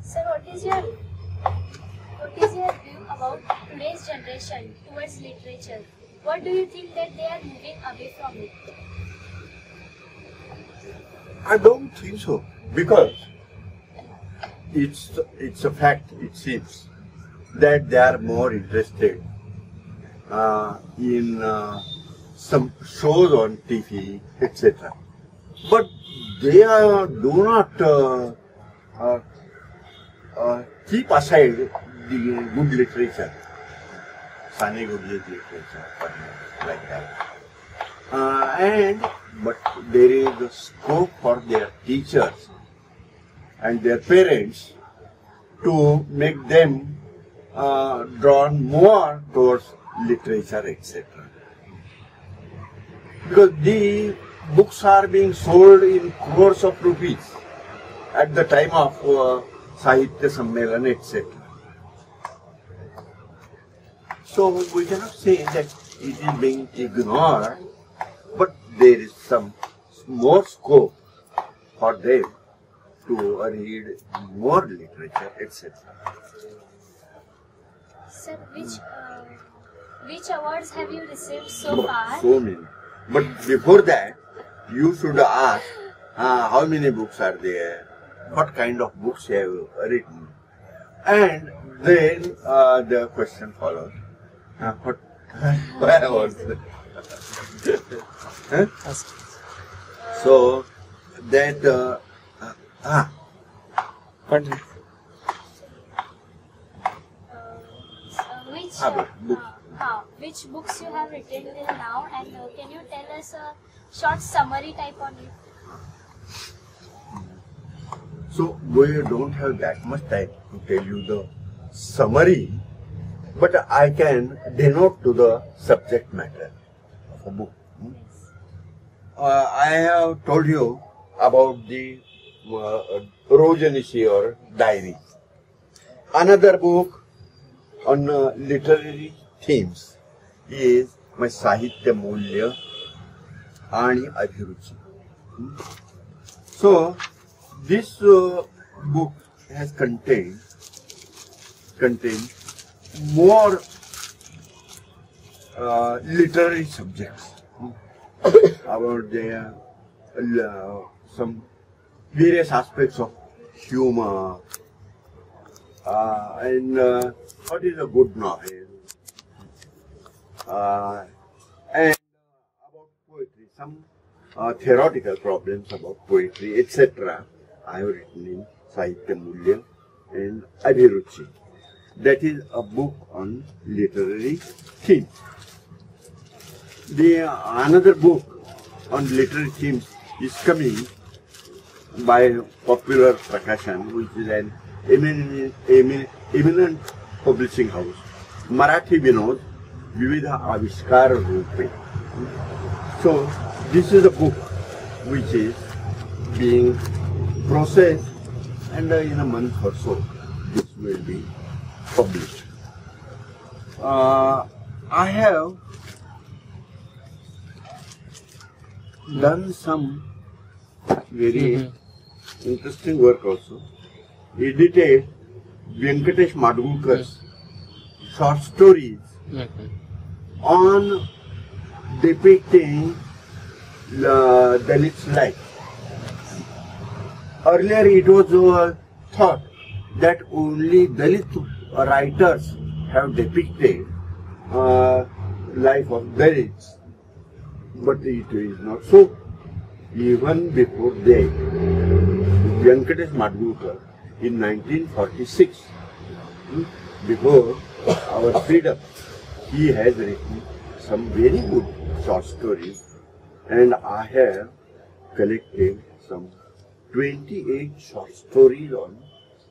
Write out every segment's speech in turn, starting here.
Sir, what is your view about today's generation towards literature? What do you think that they are moving away from it? I don't think so, because it's a fact, it seems, that they are more interested in some shows on TV, etc. But they do not keep aside the good literature, Sani Gurje's literature, like that. But there is a scope for their teachers and their parents to make them drawn more towards literature, etc. Because the books are being sold in crores of rupees at the time of Sahitya Sammelan, etc. So we cannot say that it is being ignored, but there is some more scope for them to read more literature, etc. Sir, which awards have you received so far? So many. But before that, you should ask how many books are there, what kind of books you have written, and then the question follows. Where was it? So that which books you have written till now, and can you tell us a short summary type on it? So we don't have that much time to tell you the summary, but I can denote to the subject matter of a book. I have told you about the Rojanishi or diary. Another book on literary themes is my Sahitya Mulya and Abhiruchi. So this book has contained more literary subjects about their some various aspects of humor and what is a good novel, and about poetry, some theoretical problems about poetry, etc. I have written in Sahitya Mulya and Abhiruchi. That is a book on literary themes. Another book on literary themes is coming by Popular Prakashan, which is an eminent publishing house. Marathi Vinod Vividha Avishkar Rupe. So this is a book which is being processed, and in a month or so this will be published. I have done some very interesting work also. Edited Venkatesh Madgulkar's short stories on depicting Dalit's life. Earlier it was thought that only Dalit writers have depicted life of Dalits, but it is not so. Even before that, Venkatesh Madgulkar in 1946, before our freedom, he has written some very good short stories, and I have collected some 28 short stories on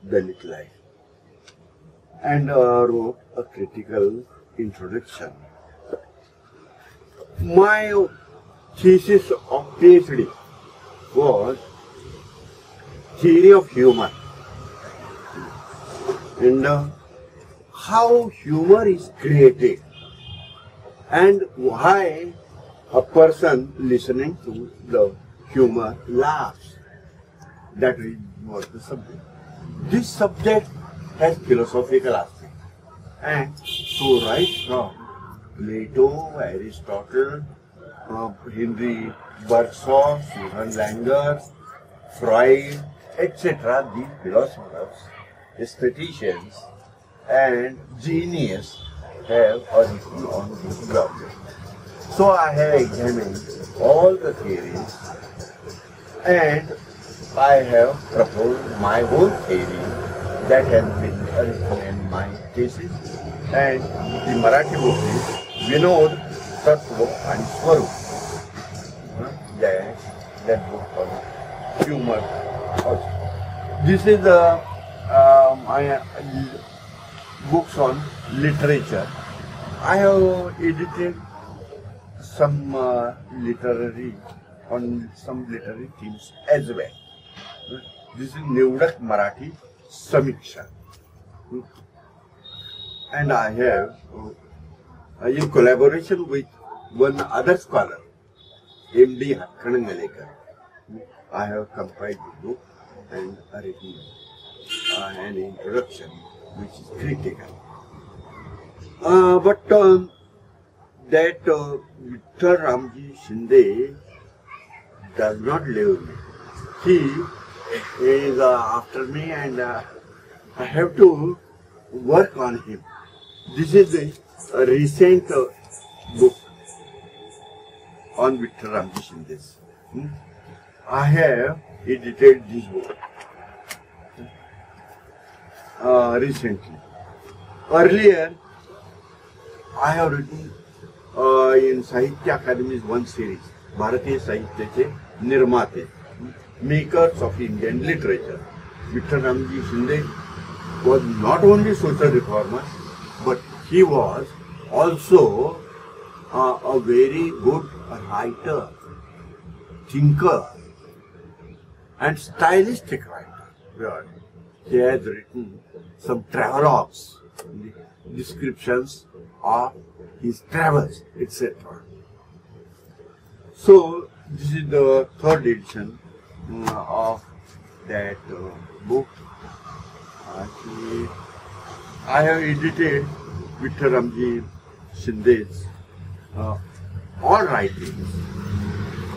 Dalit life and wrote a critical introduction. My thesis of PhD was theory of humor, and how humor is created and why a person listening to the humor laughs. That was the subject. this subject has philosophical aspect. And so right from Plato, Aristotle, Henry Bergson, Susan Langer, Freud, etc., these philosophers, aestheticians, and genius have written on this subject. So I have examined all the theories and I have proposed my whole theory that has been written in my thesis. And the Marathi book is Vinod, Tattva and Swarup. That book on humor also. This is my books on literature. I have edited some literary themes as well. This is Nivdak Marathi Samiksha. And I have, in collaboration with one other scholar, M.D. Hakkanangalekar, I have compiled the book and written an introduction which is critical. But that Vittal Ramji Shinde does not leave me. He is after me and I have to work on him. This is a recent book on Vittal Ramji Shinde. I have edited this book recently. Earlier, I have written in Sahitya Academy's one series, Bharatiya Sahityache Nirmate, Makers of Indian Literature. Vittal Ramji Shinde was not only social reformer, but he was also a very good writer, thinker, and stylistic writer. He has written some travelogues, descriptions of his travels, etc. So, this is the third edition of that book. I have edited Vittal Ramji Shinde's all writings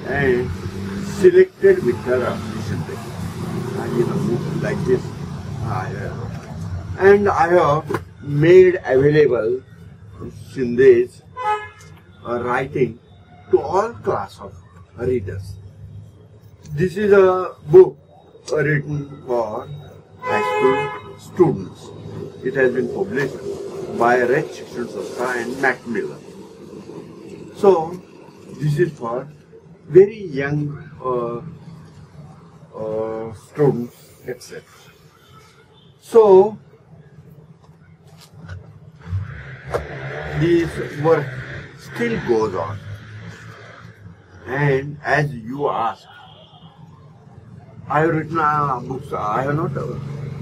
and selected Vittal Ramji Shinde in a book like this. And I have made available Shinde's writing to all class of readers. This is a book written for high school students. It has been published by Red Shikshan Sanstha and Macmillan. So, this is for very young students, etc. So, this work still goes on. And as you asked, I have written books. I have not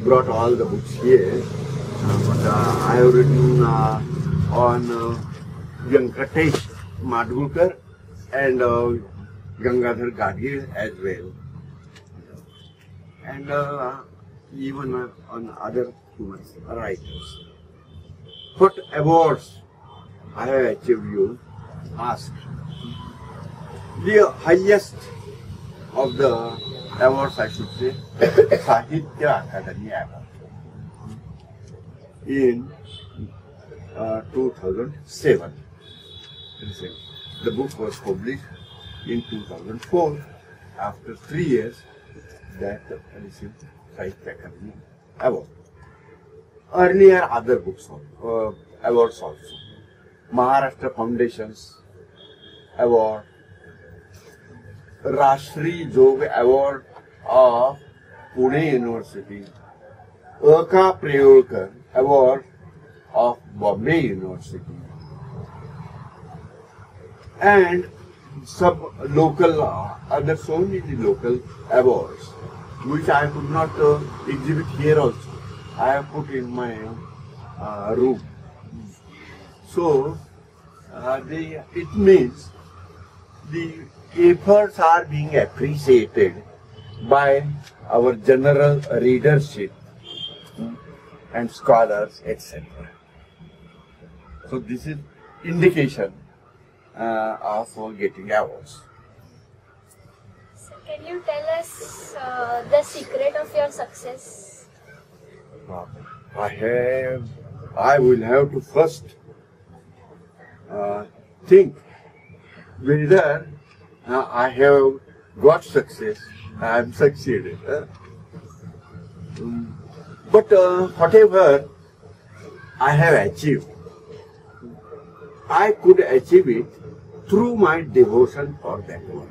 brought all the books here, but I have written on Venkatesh Madgulkar and Gangadhar Gadgil as well, and even on other human writers. What awards I have achieved, you asked. The highest of the awards, I should say, Sahitya Academy Award in 2007. The book was published in 2004. After 3 years, that received Sahitya Academy Award. Earlier, other books, awards also. Maharashtra Foundation's award, Rashtriya Jog Award of Pune University, R.K. Prayolkar Award of Bombay University, and some local, other so many local awards, which I could not exhibit here also. I have put in my room. So, it means the efforts are being appreciated by our general readership and scholars, etc. So this is indication of getting awards. So can you tell us the secret of your success? I will have to first think whether I have got success, I am succeeded. But whatever I have achieved, I could achieve it through my devotion for that work.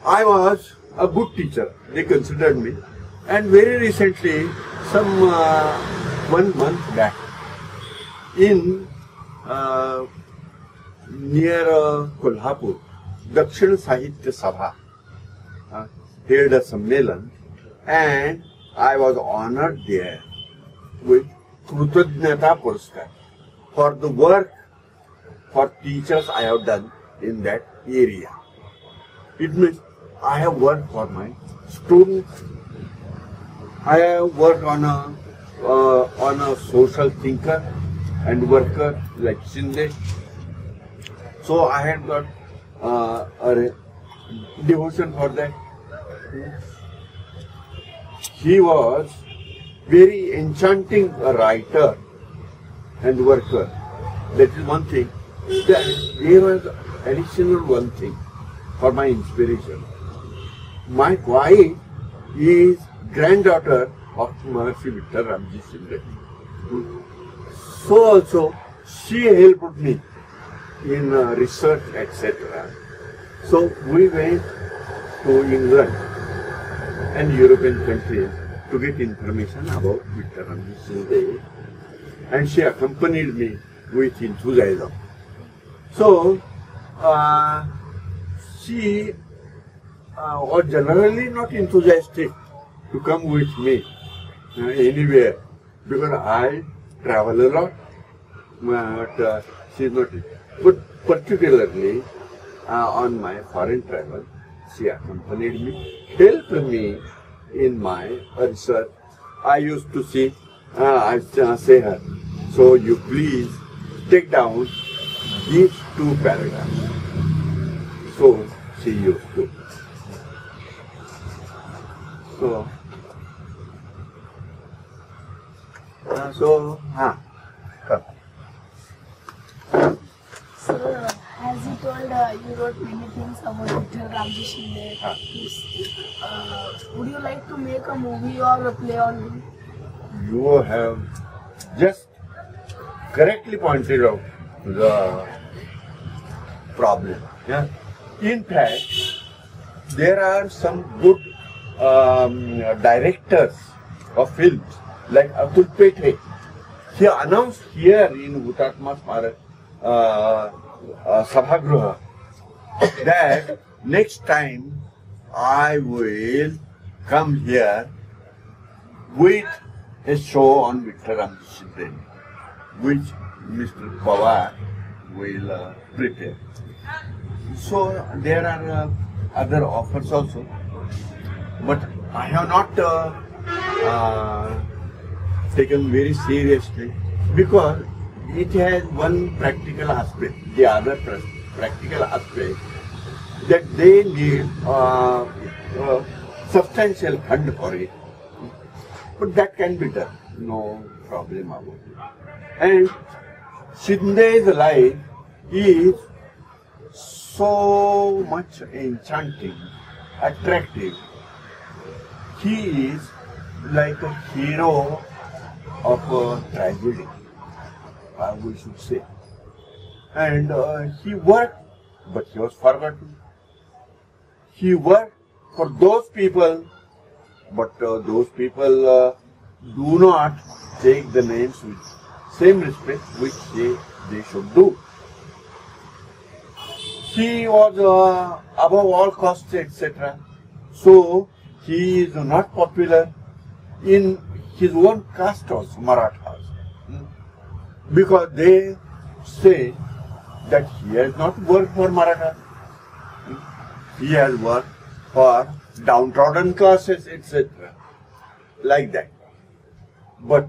I was a good teacher, they considered me, and very recently, some 1 month back, in near Kolhapur, Dakshin Sahitya Sabha held a sammelan, and I was honored there with Krutajnata Puraskar for the work for teachers I have done in that area. It means I have worked for my students. I have worked on a social thinker and worker like Shinde. So I had got a devotion for that. He was very enchanting writer and worker. That is one thing. There was additional one thing for my inspiration. My wife is granddaughter of Mahasi Vittal Ramji Shinde. So also she helped me in research, etc. So we went to England and European countries to get information about Vittal Ramji Shinde, and she accompanied me with enthusiasm. So she was generally not enthusiastic to come with me anywhere because I travel a lot, but she is not. But particularly on my foreign travel, she accompanied me, helped me in my research. I used to say, I say her, so you please take down these 2 paragraphs. So she used to. So, come. So, as you told, you wrote many things about Vittal Ramji Shinde. Would you like to make a movie or a play on him? You have just correctly pointed out the problem. Yeah? In fact, there are some good directors of films like Atul Pethe. He announced here in Hutatma Smarak Sabhagruha that next time I will come here with a show on Vittal Ramji Shinde, which Mr. PAWAR will prepare. So there are other offers also, but I have not taken very seriously because it has one practical aspect. The other practical aspect that they need substantial fund for it. But that can be done, no problem about it. And Shinde's life is so much enchanting, attractive. He is like a hero of a tragedy, we should say. And he worked, but he was forgotten. He worked for those people, but those people do not take the names with same respect which they should do. He was above all costs, etc. So he is not popular in his own caste also, Marathas. Because they say that he has not worked for Marathas. He has worked for downtrodden classes, etc. Like that. but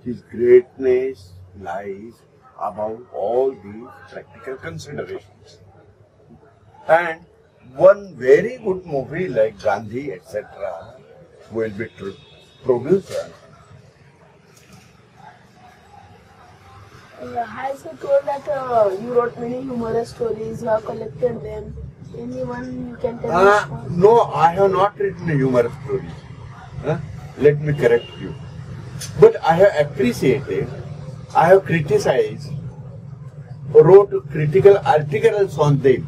his greatness lies above all these practical considerations. And one very good movie like Gandhi, etc., will be produced. As you told that you wrote many humorous stories, you have collected them. Anyone you can tell us? No, I have not written humorous stories. Let me correct you. But I have appreciated, I have criticized, wrote critical articles on them.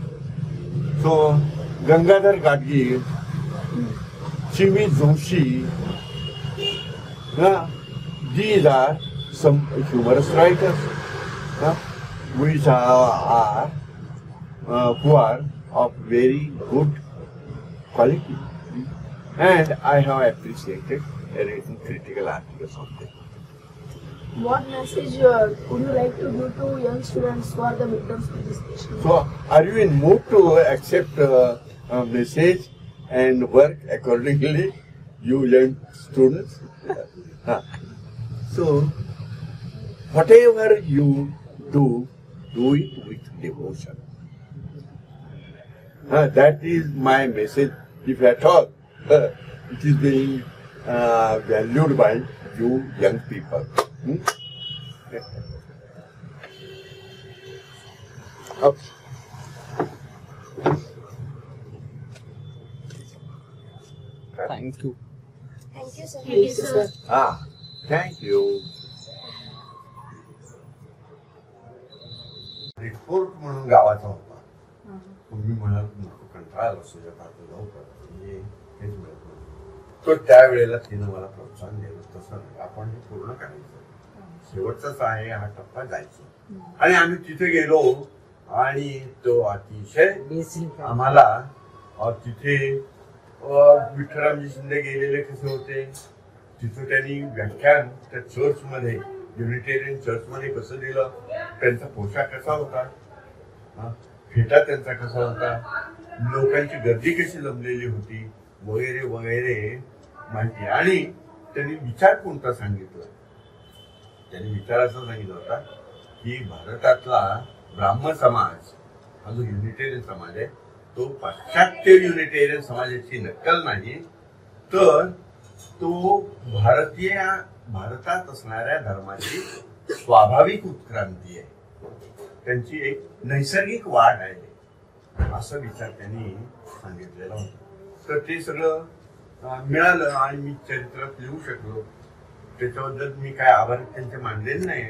So, Gangadhar Gadgil, Chimi Joshi, these are some humorous writers which are who are of very good quality, and I have appreciated writing critical articles on them. What message would you like to give to young students for the midterms presentation? So, are you in mood to accept a message and work accordingly, you young students? So, whatever you do, do it with devotion. That is my message, if at all it is being valued by you young people. Okay. Thank you. Thank you, sir. Thank you, sir. Thank you. Report म्हणून गावाचा होता. तुम्ही म्हणाल कंटाळा असतो पाहतो जाऊ म्हणजे हेच मिळत नाही. तो त्यावेळेला तिनं मला प्रोत्साहन दिलं. तसं आपण हे पूर्ण करायचं. शेवटचाच आहे हा टप्पा जायचा. आणि आम्ही तिथे गेलो आणि तो अतिशय आम्हाला तिथे विठ्ठलरामजी शिंदे गेलेले कसे होते. तिथं त्यांनी व्याख्यान त्या चर्च मध्ये युनिटेरियन चर्च मध्ये कसं दिलं. त्यांचा पोशाख कसा होता, फेटा त्यांचा कसा होता, लोकांची गर्दी कशी जमलेली होती वगैरे वगैरे माहिती. आणि त्यांनी विचार कोणता सांगितला. त्यांनी विचार असा सांगितला होता की भारतातला ब्राह्मण समाज हा जो युनिटेरियन समाज आहे तो पाश्चात्य युनिटेरियन समाजाची नक्कल नाही, तर तो भारतात असणाऱ्या धर्माची स्वाभाविक उत्क्रांती आहे. त्यांची एक नैसर्गिक वाढ आहे असा विचार त्यांनी सांगितलेला होता. तर ते सगळं मिळालं आणि मी चरित्रात लिहू शकलो. त्याच्याबद्दल मी काय आभार त्यांचे मानलेले नाही.